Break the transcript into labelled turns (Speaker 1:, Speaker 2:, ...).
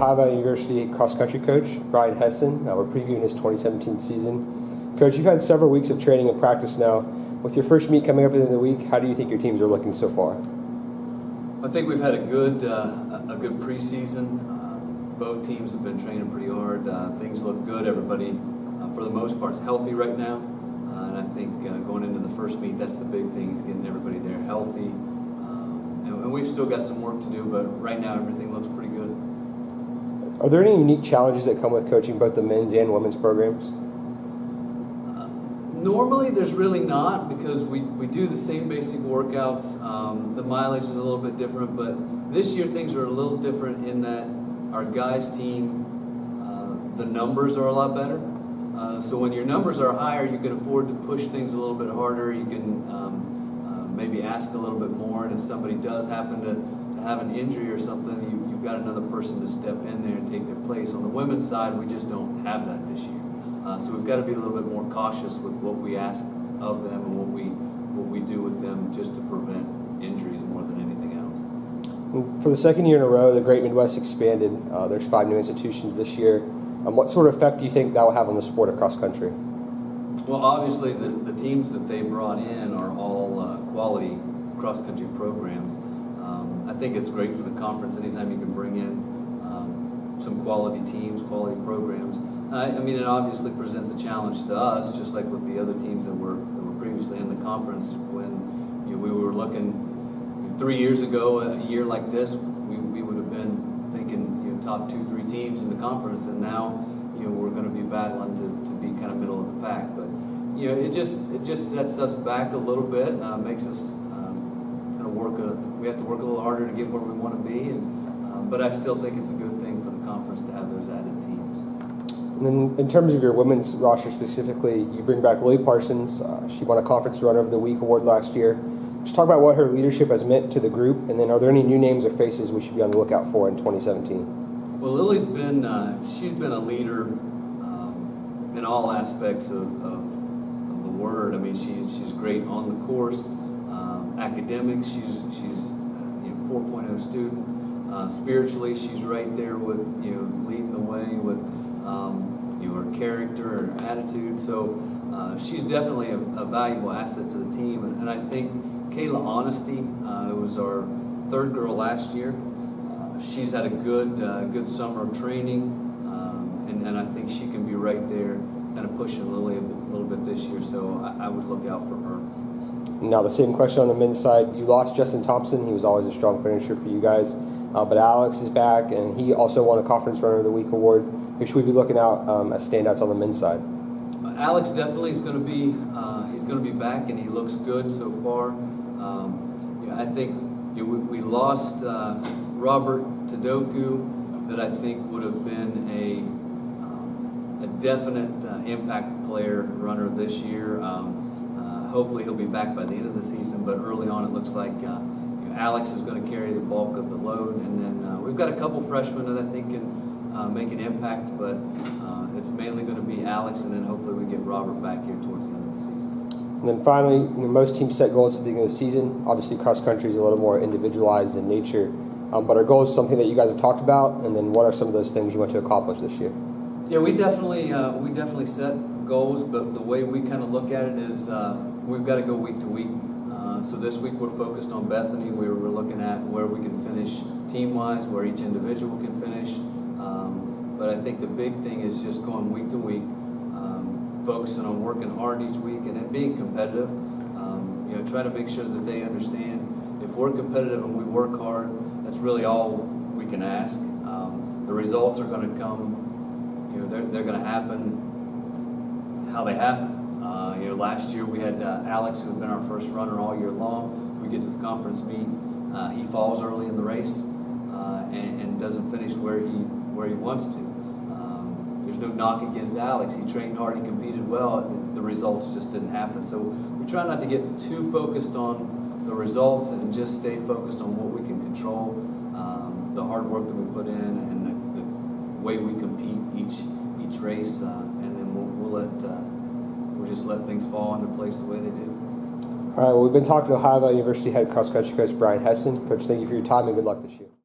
Speaker 1: Ohio Valley University cross-country coach Brian Hesson. We're previewing his 2017 season. Coach, you've had several weeks of training and practice now. With your first meet coming up at the end of the week, how do you think your teams are looking so far?
Speaker 2: I think we've had a good preseason. Both teams have been training pretty hard. Things look good. Everybody, for the most part, is healthy right now. And I think going into the first meet, that's the big thing, is getting everybody there healthy. And we've still got some work to do, but right now everything looks pretty good.
Speaker 1: Are there any unique challenges that come with coaching both the men's and women's programs?
Speaker 2: Normally there's really not, because we do the same basic workouts. The mileage is a little bit different, but this year things are a little different in that our guys team, the numbers are a lot better. So when your numbers are higher, you can afford to push things a little bit harder. You can maybe ask a little bit more, and if somebody does happen to have an injury or something, you've got another person to step in there and take their place. On the women's side, we just don't have that this year. So we've got to be a little bit more cautious with what we ask of them and what we do with them, just to prevent injuries more than anything else.
Speaker 1: For the second year in a row, the Great Midwest expanded. There's 5 new institutions this year. What sort of effect do you think that will have on the sport of cross country?
Speaker 2: Well, obviously the teams that they brought in are all quality cross country programs. I think it's great for the conference anytime you can bring in some quality teams, quality programs. I mean, it obviously presents a challenge to us, just like with the other teams that were previously in the conference. When we were looking 3 years ago, a year like this, we would have been thinking top 2-3 teams in the conference, and now we're going to be battling to be kind of middle of the pack. But it just sets us back a little bit, makes us kind of we have to work a little harder to get where we want to be. But I still think it's a good thing for the conference to have those added teams.
Speaker 1: And then in terms of your women's roster specifically, you bring back Lily Parsons. She won a Conference Runner of the Week award last year. Just talk about what her leadership has meant to the group, and then are there any new names or faces we should be on the lookout for in 2017?
Speaker 2: Well, Lily's been she's been a leader in all aspects of the word. I mean, she's great on the course, academics. She's 4.0 student. Spiritually, she's right there with leading the way with her character, her attitude. So she's definitely a valuable asset to the team. And I think Kayla Honesty, who was our 3rd girl last year, she's had a good summer of training, and I think she can be right there, kind of pushing Lily a little bit this year. So I would look out for her.
Speaker 1: Now the same question on the men's side. You lost Justin Thompson. He was always a strong finisher for you guys. But Alex is back, and he also won a Conference Runner of the Week award. Who should we be looking out as standouts on the men's side?
Speaker 2: Alex definitely is going to be he's going to be back, and he looks good so far. I think we lost Robert Tadoku, that I think would have been a definite impact player runner this year. Hopefully he'll be back by the end of the season, but early on it looks like Alex is going to carry the bulk of the load, and then we've got a couple freshmen that I think can make an impact, but it's mainly going to be Alex, and then hopefully we get Robert back here towards the end of the season.
Speaker 1: And then finally, most teams set goals at the beginning of the season. Obviously, cross country is a little more individualized in nature, but our goal is something that you guys have talked about. And then, what are some of those things you want to accomplish this year?
Speaker 2: Yeah, we definitely set goals, but the way we kind of look at it is we've got to go week to week. So this week we're focused on Bethany. We're looking at where we can finish team-wise, where each individual can finish. But I think the big thing is just going week to week, focusing on working hard each week, and then being competitive. Try to make sure that they understand if we're competitive and we work hard, that's really all we can ask. The results are going to come. They're going to happen how they happen. Last year we had Alex, who had been our first runner all year long. We get to the conference meet, he falls early in the race and doesn't finish where he wants to. There's no knock against Alex. He trained hard, he competed well. The results just didn't happen. So we try not to get too focused on the results and just stay focused on what we can control, the hard work that we put in, and the way we compete each race, and then we'll just let things fall into place the way they do.
Speaker 1: All right, well, we've been talking to Ohio Valley University head cross country coach Brian Hesson. Coach, thank you for your time and good luck this year.